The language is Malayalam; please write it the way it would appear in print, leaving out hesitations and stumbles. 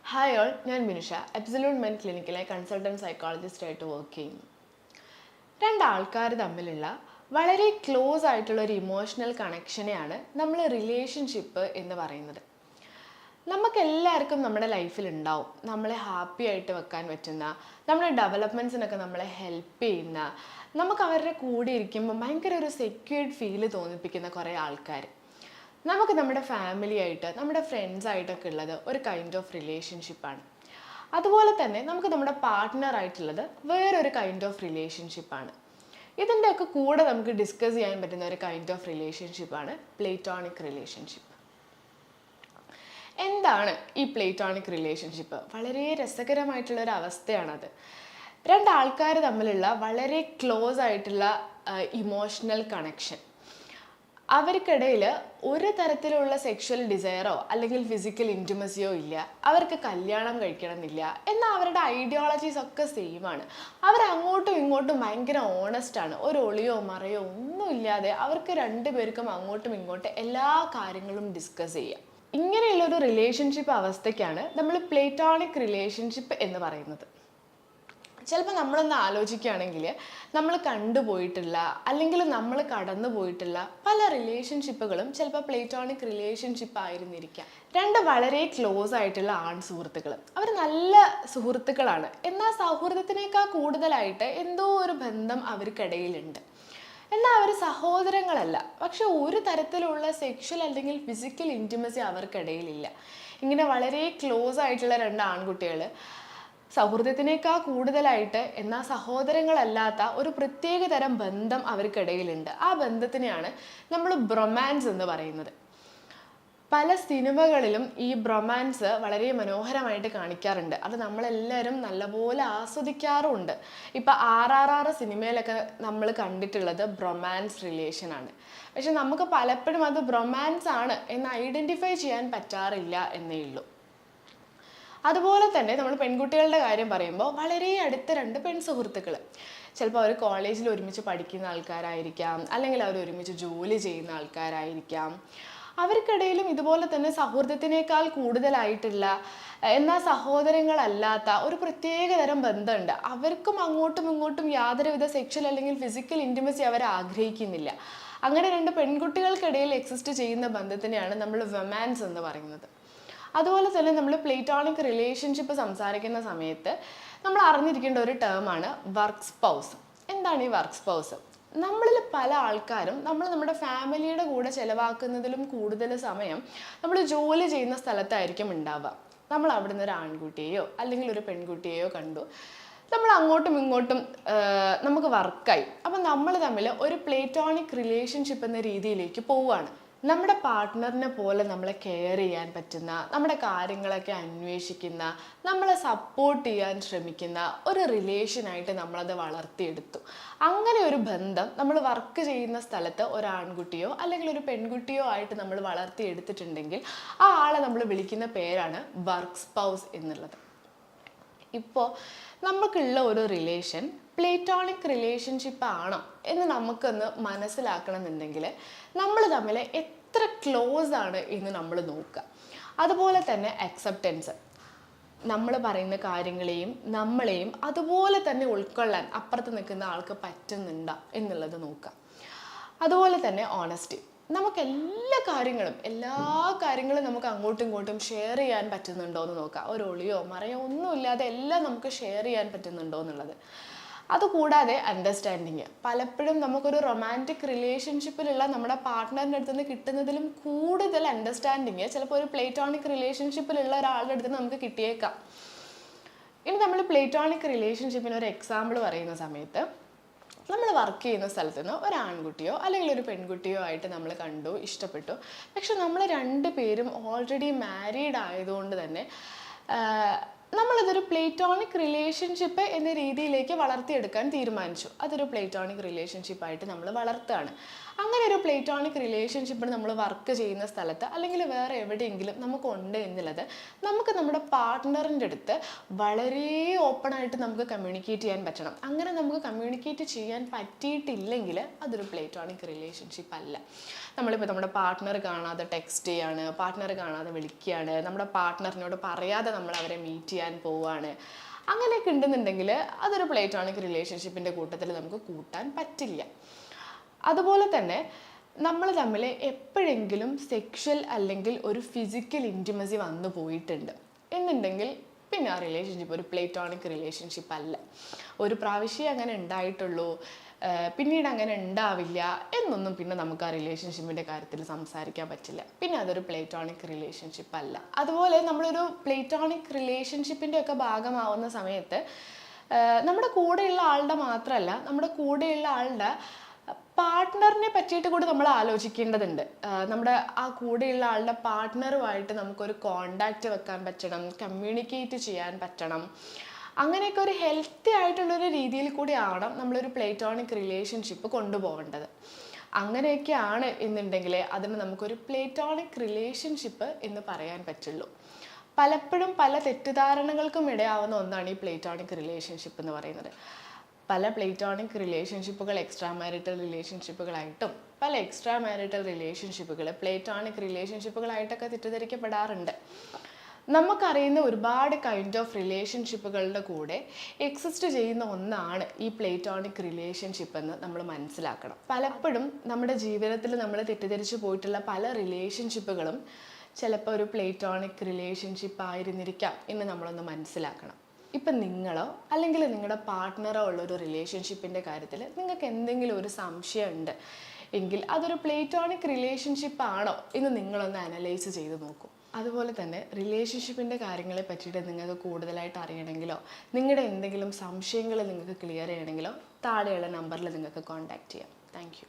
ഹായ് ഓൾ, ഞാൻ മിനുഷ. അബ്സല്യൂട്ട് മെൻ ക്ലിനിക്കിലെ കൺസൾട്ടൻറ്റ് സൈക്കോളജിസ്റ്റ് ആയിട്ട് വർക്ക് ചെയ്യുന്നു. രണ്ടാൾക്കാർ തമ്മിലുള്ള വളരെ ക്ലോസ് ആയിട്ടുള്ള ഒരു ഇമോഷണൽ കണക്ഷനെയാണ് നമ്മൾ റിലേഷൻഷിപ്പ് എന്ന് പറയുന്നത്. നമുക്കെല്ലാവർക്കും നമ്മുടെ ലൈഫിൽ ഉണ്ടാവും നമ്മളെ ഹാപ്പി ആയിട്ട് വെക്കാൻ പറ്റുന്ന, നമ്മുടെ ഡെവലപ്മെൻറ്റ്സിനൊക്കെ നമ്മളെ ഹെൽപ്പ് ചെയ്യുന്ന, നമുക്ക് അവരുടെ കൂടെ ഇരിക്കുമ്പോൾ ഭയങ്കര ഒരു സെക്യൂർഡ് ഫീല് തോന്നിപ്പിക്കുന്ന കുറേ ആൾക്കാർ. നമുക്ക് നമ്മുടെ ഫാമിലി ആയിട്ട്, നമ്മുടെ ഫ്രണ്ട്സായിട്ടൊക്കെ ഉള്ളത് ഒരു കൈൻഡ് ഓഫ് റിലേഷൻഷിപ്പാണ്. അതുപോലെ തന്നെ നമുക്ക് നമ്മുടെ പാർട്ട്ണറായിട്ടുള്ളത് വേറൊരു കൈൻഡ് ഓഫ് റിലേഷൻഷിപ്പാണ്. ഇതിൻ്റെയൊക്കെ കൂടെ നമുക്ക് ഡിസ്കസ് ചെയ്യാൻ പറ്റുന്ന ഒരു കൈൻഡ് ഓഫ് റിലേഷൻഷിപ്പാണ് പ്ലേറ്റോണിക് റിലേഷൻഷിപ്പ്. എന്താണ് ഈ പ്ലേറ്റോണിക് റിലേഷൻഷിപ്പ്? വളരെ രസകരമായിട്ടുള്ളൊരു അവസ്ഥയാണത്. രണ്ടാൾക്കാർ തമ്മിലുള്ള വളരെ ക്ലോസ് ആയിട്ടുള്ള ഇമോഷണൽ കണക്ഷൻ. അവർക്കിടയിൽ ഒരു തരത്തിലുള്ള സെക്ഷൽ ഡിസയറോ അല്ലെങ്കിൽ ഫിസിക്കൽ ഇൻറ്റിമസിയോ ഇല്ല. അവർക്ക് കല്യാണം കഴിക്കണമെന്നില്ല. എന്നാൽ അവരുടെ ഐഡിയോളജീസ് ഒക്കെ സെയിമാണ്. അവർ അങ്ങോട്ടും ഇങ്ങോട്ടും ഭയങ്കര ഓണസ്റ്റാണ്. ഒരു ഒളിയോ മറയോ ഒന്നുമില്ലാതെ അവർക്ക് രണ്ടുപേർക്കും അങ്ങോട്ടും ഇങ്ങോട്ടും എല്ലാ കാര്യങ്ങളും ഡിസ്കസ് ചെയ്യാം. ഇങ്ങനെയുള്ളൊരു റിലേഷൻഷിപ്പ് അവസ്ഥയ്ക്കാണ് നമ്മൾ പ്ലേറ്റോണിക് റിലേഷൻഷിപ്പ് എന്ന് പറയുന്നത്. ചിലപ്പോൾ നമ്മളൊന്ന് ആലോചിക്കുകയാണെങ്കിൽ നമ്മൾ കണ്ടുപോയിട്ടുള്ള അല്ലെങ്കിൽ നമ്മൾ കടന്നു പോയിട്ടുള്ള പല റിലേഷൻഷിപ്പുകളും ചിലപ്പോൾ പ്ലേറ്റോണിക് റിലേഷൻഷിപ്പ് ആയിരുന്നിരിക്കാം. രണ്ട് വളരെ ക്ലോസ് ആയിട്ടുള്ള ആൺ സുഹൃത്തുക്കൾ, അവർ നല്ല സുഹൃത്തുക്കളാണ്. എന്നാൽ സൗഹൃദത്തിനേക്കാൾ കൂടുതലായിട്ട് എന്തോ ഒരു ബന്ധം അവർക്കിടയിലുണ്ട്. എന്നാൽ അവർ സഹോദരങ്ങളല്ല. പക്ഷെ ഒരു തരത്തിലുള്ള സെക്ഷൽ അല്ലെങ്കിൽ ഫിസിക്കൽ ഇൻറ്റിമസി അവർക്കിടയിലില്ല. ഇങ്ങനെ വളരെ ക്ലോസ് ആയിട്ടുള്ള രണ്ട് ആൺകുട്ടികൾ സൗഹൃദത്തിനേക്കാൾ കൂടുതലായിട്ട് എന്നാൽ സഹോദരങ്ങളല്ലാത്ത ഒരു പ്രത്യേക തരം ബന്ധം അവർക്കിടയിലുണ്ട്. ആ ബന്ധത്തിനെയാണ് നമ്മൾ ബ്രൊമാൻസ് എന്ന് പറയുന്നത്. പല സിനിമകളിലും ഈ ബ്രൊമാൻസ് വളരെ മനോഹരമായിട്ട് കാണിക്കാറുണ്ട്. അത് നമ്മളെല്ലാവരും നല്ലപോലെ ആസ്വദിക്കാറുമുണ്ട്. ഇപ്പം RRR സിനിമയിലൊക്കെ നമ്മൾ കണ്ടിട്ടുള്ളത് ബ്രൊമാൻസ് റിലേഷനാണ്. പക്ഷെ നമുക്ക് പലപ്പോഴും അത് ബ്രൊമാൻസ് ആണ് എന്ന് ഐഡൻറ്റിഫൈ ചെയ്യാൻ പറ്റാറില്ല എന്നേ ഉള്ളൂ. അതുപോലെ തന്നെ നമ്മൾ പെൺകുട്ടികളുടെ കാര്യം പറയുമ്പോൾ വളരെ അടുത്ത രണ്ട് പെൺസുഹൃത്തുക്കൾ, ചിലപ്പോൾ അവർ കോളേജിൽ ഒരുമിച്ച് പഠിക്കുന്ന ആൾക്കാരായിരിക്കാം, അല്ലെങ്കിൽ അവർ ഒരുമിച്ച് ജോലി ചെയ്യുന്ന ആൾക്കാരായിരിക്കാം. അവർക്കിടയിലും ഇതുപോലെ തന്നെ സൗഹൃദത്തിനേക്കാൾ കൂടുതലായിട്ടുള്ള എന്നാൽ സഹോദരങ്ങളല്ലാത്ത ഒരു പ്രത്യേക തരം ബന്ധമുണ്ട്. അവർക്കും അങ്ങോട്ടും ഇങ്ങോട്ടും യാതൊരുവിധ സെക്ഷൽ അല്ലെങ്കിൽ ഫിസിക്കൽ ഇൻറ്റിമസി അവർ ആഗ്രഹിക്കുന്നില്ല. അങ്ങനെ രണ്ട് പെൺകുട്ടികൾക്കിടയിൽ എക്സിസ്റ്റ് ചെയ്യുന്ന ബന്ധത്തിനെയാണ് നമ്മൾ റൊമാൻസ് എന്ന് പറയുന്നത്. അതുപോലെ തന്നെ നമ്മൾ പ്ലേറ്റോണിക് റിലേഷൻഷിപ്പ് സംസാരിക്കുന്ന സമയത്ത് നമ്മൾ അറിഞ്ഞിരിക്കേണ്ട ഒരു ടേമാണ് വർക്ക് സ്പൗസ്. എന്താണ് ഈ വർക്ക് സ്പൗസ്? നമ്മളിൽ പല ആൾക്കാരും നമ്മുടെ ഫാമിലിയുടെ കൂടെ ചിലവാക്കുന്നതിലും കൂടുതൽ സമയം നമ്മൾ ജോലി ചെയ്യുന്ന സ്ഥലത്തായിരിക്കും ഉണ്ടാവുക. നമ്മൾ അവിടെ നിന്ന് ഒരു ആൺകുട്ടിയെയോ അല്ലെങ്കിൽ ഒരു പെൺകുട്ടിയെയോ കണ്ടു, നമ്മൾ അങ്ങോട്ടും ഇങ്ങോട്ടും നമുക്ക് വർക്കായി. അപ്പം നമ്മൾ തമ്മിൽ ഒരു പ്ലേറ്റോണിക് റിലേഷൻഷിപ്പ് എന്ന രീതിയിലേക്ക് പോവുകയാണ്. നമ്മുടെ പാർട്ട്ണറിനെ പോലെ നമ്മളെ കെയർ ചെയ്യാൻ പറ്റുന്ന, നമ്മുടെ കാര്യങ്ങളൊക്കെ അന്വേഷിക്കുന്ന, നമ്മളെ സപ്പോർട്ട് ചെയ്യാൻ ശ്രമിക്കുന്ന ഒരു റിലേഷനായിട്ട് നമ്മളത് വളർത്തിയെടുത്തു. അങ്ങനെ ഒരു ബന്ധം നമ്മൾ വർക്ക് ചെയ്യുന്ന സ്ഥലത്ത് ഒരു ആൺകുട്ടിയോ അല്ലെങ്കിൽ ഒരു പെൺകുട്ടിയോ ആയിട്ട് നമ്മൾ വളർത്തിയെടുത്തിട്ടുണ്ടെങ്കിൽ ആ ആളെ നമ്മൾ വിളിക്കുന്ന പേരാണ് വർക്ക് സ്പൗസ് എന്നുള്ളത്. ഇപ്പോൾ നമുക്കുള്ള ഒരു റിലേഷൻ പ്ലേറ്റോണിക് റിലേഷൻഷിപ്പ് ആണോ എന്ന് നമുക്കൊന്ന് മനസ്സിലാക്കണമെന്നുണ്ടെങ്കിൽ നമ്മൾ തമ്മിൽ എത്ര ക്ലോസ് ആണ് എന്ന് നമ്മൾ നോക്കുക. അതുപോലെ തന്നെ അക്സെപ്റ്റൻസ്, നമ്മൾ പറയുന്ന കാര്യങ്ങളെയും നമ്മളെയും അതുപോലെ തന്നെ ഉൾക്കൊള്ളാൻ അപ്പുറത്ത് നിൽക്കുന്ന ആൾക്ക് പറ്റുന്നുണ്ടോ എന്നുള്ളത് നോക്കുക. അതുപോലെ തന്നെ ഓണസ്റ്റി, നമുക്ക് എല്ലാ കാര്യങ്ങളും നമുക്ക് അങ്ങോട്ടും ഇങ്ങോട്ടും ഷെയർ ചെയ്യാൻ പറ്റുന്നുണ്ടോ എന്ന് നോക്കുക. ഒരു ഒളിയോ മറയോ ഒന്നുമില്ലാതെ എല്ലാം നമുക്ക് ഷെയർ ചെയ്യാൻ പറ്റുന്നുണ്ടോ എന്നുള്ളത്. അതുകൂടാതെ അണ്ടർസ്റ്റാൻഡിങ്, പലപ്പോഴും നമുക്കൊരു റൊമാൻറ്റിക് റിലേഷൻഷിപ്പിലുള്ള നമ്മുടെ പാർട്ട്ണറിൻ്റെ അടുത്ത് നിന്ന് കിട്ടുന്നതിലും കൂടുതൽ അണ്ടർസ്റ്റാൻഡിങ് ചിലപ്പോൾ ഒരു പ്ലേറ്റോണിക് റിലേഷൻഷിപ്പിലുള്ള ഒരാളുടെ അടുത്ത് നമുക്ക് കിട്ടിയേക്കാം. ഇനി നമ്മൾ പ്ലേറ്റോണിക് റിലേഷൻഷിപ്പിന് ഒരു എക്സാമ്പിൾ പറയുന്ന സമയത്ത്, നമ്മൾ വർക്ക് ചെയ്യുന്ന സ്ഥലത്ത് നിന്ന് ഒരു ആൺകുട്ടിയോ അല്ലെങ്കിൽ ഒരു പെൺകുട്ടിയോ ആയിട്ട് നമ്മൾ കണ്ടു, ഇഷ്ടപ്പെട്ടു. പക്ഷെ നമ്മൾ രണ്ടുപേരും ഓൾറെഡി മാരീഡ് ആയതുകൊണ്ട് തന്നെ നമ്മളതൊരു പ്ലേറ്റോണിക് റിലേഷൻഷിപ്പ് എന്ന രീതിയിലേക്ക് വളർത്തിയെടുക്കാൻ തീരുമാനിച്ചു. അതൊരു പ്ലേറ്റോണിക് റിലേഷൻഷിപ്പായിട്ട് നമ്മൾ വളർത്തുകയാണ്. അങ്ങനെ ഒരു പ്ലേറ്റോണിക് റിലേഷൻഷിപ്പിന് നമ്മൾ വർക്ക് ചെയ്യുന്ന സ്ഥലത്ത് അല്ലെങ്കിൽ വേറെ എവിടെയെങ്കിലും നമുക്കുണ്ട് എന്നുള്ളത് നമുക്ക് നമ്മുടെ പാർട്ട്ണറിൻ്റെ അടുത്ത് വളരെ ഓപ്പണായിട്ട് നമുക്ക് കമ്മ്യൂണിക്കേറ്റ് ചെയ്യാൻ പറ്റണം. അങ്ങനെ നമുക്ക് കമ്മ്യൂണിക്കേറ്റ് ചെയ്യാൻ പറ്റിയിട്ടില്ലെങ്കിൽ അതൊരു പ്ലേറ്റോണിക് റിലേഷൻഷിപ്പ് അല്ല. നമ്മളിപ്പോൾ നമ്മുടെ പാർട്ട്ണർ കാണാതെ ടെക്സ്റ്റ് ചെയ്യാണ്, പാർട്ട്ണർ കാണാതെ വിളിക്കുകയാണ്, നമ്മുടെ പാർട്ട്ണറിനോട് പറയാതെ നമ്മൾ അവരെ മീറ്റ് ചെയ്യാൻ പോവുകയാണ്, അങ്ങനെയൊക്കെ ഉണ്ടെന്നുണ്ടെങ്കിൽ അതൊരു പ്ലേറ്റോണിക് റിലേഷൻഷിപ്പിൻ്റെ കൂട്ടത്തിൽ നമുക്ക് കൂട്ടാൻ പറ്റില്ല. അതുപോലെ തന്നെ നമ്മൾ തമ്മിൽ എപ്പോഴെങ്കിലും സെക്ഷൽ അല്ലെങ്കിൽ ഒരു ഫിസിക്കൽ ഇൻറ്റിമസി വന്നു പോയിട്ടുണ്ട് എന്നുണ്ടെങ്കിൽ പിന്നെ ആ റിലേഷൻഷിപ്പ് ഒരു പ്ലേറ്റോണിക് റിലേഷൻഷിപ്പ് അല്ല. ഒരു പ്രാവശ്യം അങ്ങനെ ഉണ്ടായിട്ടുള്ളൂ, പിന്നീട് അങ്ങനെ ഉണ്ടാവില്ല എന്നൊന്നും പിന്നെ നമുക്ക് ആ റിലേഷൻഷിപ്പിൻ്റെ കാര്യത്തിൽ സംസാരിക്കാൻ പറ്റില്ല. പിന്നെ അതൊരു പ്ലേറ്റോണിക് റിലേഷൻഷിപ്പ് അല്ല. അതുപോലെ നമ്മളൊരു പ്ലേറ്റോണിക് റിലേഷൻഷിപ്പിൻ്റെ ഒക്കെ ഭാഗമാവുന്ന സമയത്ത് നമ്മുടെ കൂടെയുള്ള ആളുടെ മാത്രമല്ല, നമ്മുടെ കൂടെയുള്ള ആളുടെ പാർട്ട്ണറിനെ പറ്റിയിട്ട് കൂടി നമ്മൾ ആലോചിക്കേണ്ടതുണ്ട്. നമ്മുടെ ആ കൂടെയുള്ള ആളുടെ പാർട്ട്ണറുമായിട്ട് നമുക്കൊരു കോണ്ടാക്റ്റ് വെക്കാൻ പറ്റണം, കമ്മ്യൂണിക്കേറ്റ് ചെയ്യാൻ പറ്റണം. അങ്ങനെയൊക്കെ ഒരു ഹെൽത്തി ആയിട്ടുള്ളൊരു രീതിയിൽ കൂടി ആവണം നമ്മളൊരു പ്ലേറ്റോണിക് റിലേഷൻഷിപ്പ് കൊണ്ടുപോകേണ്ടത്. അങ്ങനെയൊക്കെയാണ് എന്നുണ്ടെങ്കിൽ അതിന് നമുക്കൊരു പ്ലേറ്റോണിക് റിലേഷൻഷിപ്പ് എന്ന് പറയാൻ പറ്റുള്ളൂ. പലപ്പോഴും പല തെറ്റിദ്ധാരണകൾക്കും ഇടയാവുന്ന ഒന്നാണ് ഈ പ്ലേറ്റോണിക് റിലേഷൻഷിപ്പ് എന്ന് പറയുന്നത്. പല പ്ലേറ്റോണിക് റിലേഷൻഷിപ്പുകൾ എക്സ്ട്രാ മാരിറ്റൽ റിലേഷൻഷിപ്പുകളായിട്ടും പല എക്സ്ട്രാ മാരിറ്റൽ റിലേഷൻഷിപ്പുകൾ പ്ലേറ്റോണിക് റിലേഷൻഷിപ്പുകളായിട്ടൊക്കെ തെറ്റിദ്ധരിക്കപ്പെടാറുണ്ട്. നമുക്കറിയുന്ന ഒരുപാട് കൈൻഡ് ഓഫ് റിലേഷൻഷിപ്പുകളുടെ കൂടെ എക്സിസ്റ്റ് ചെയ്യുന്ന ഒന്നാണ് ഈ പ്ലേറ്റോണിക് റിലേഷൻഷിപ്പ് എന്ന് നമ്മൾ മനസ്സിലാക്കണം. പലപ്പോഴും നമ്മുടെ ജീവിതത്തിൽ നമ്മൾ തെറ്റിദ്ധരിച്ചു പോയിട്ടുള്ള പല റിലേഷൻഷിപ്പുകളും ചിലപ്പോൾ ഒരു പ്ലേറ്റോണിക് റിലേഷൻഷിപ്പ് ആയിരുന്നിരിക്കാം എന്ന് നമ്മളൊന്ന് മനസ്സിലാക്കണം. ഇപ്പം നിങ്ങളോ അല്ലെങ്കിൽ നിങ്ങളുടെ പാർട്ട്ണറോ ഉള്ളൊരു റിലേഷൻഷിപ്പിൻ്റെ കാര്യത്തിൽ നിങ്ങൾക്ക് എന്തെങ്കിലും ഒരു സംശയമുണ്ട് എങ്കിൽ അതൊരു പ്ലേറ്റോണിക് റിലേഷൻഷിപ്പ് ആണോ എന്ന് നിങ്ങളൊന്ന് അനലൈസ് ചെയ്ത് നോക്കൂ. അതുപോലെ തന്നെ റിലേഷൻഷിപ്പിൻ്റെ കാര്യങ്ങളെ പറ്റിയിട്ട് നിങ്ങൾക്ക് കൂടുതലായിട്ട് അറിയണമെങ്കിലോ നിങ്ങളുടെ എന്തെങ്കിലും സംശയങ്ങൾ നിങ്ങൾക്ക് ക്ലിയർ ചെയ്യണമെങ്കിലോ താഴെയുള്ള നമ്പറിൽ നിങ്ങൾക്ക് കോൺടാക്റ്റ് ചെയ്യാം. Thank you.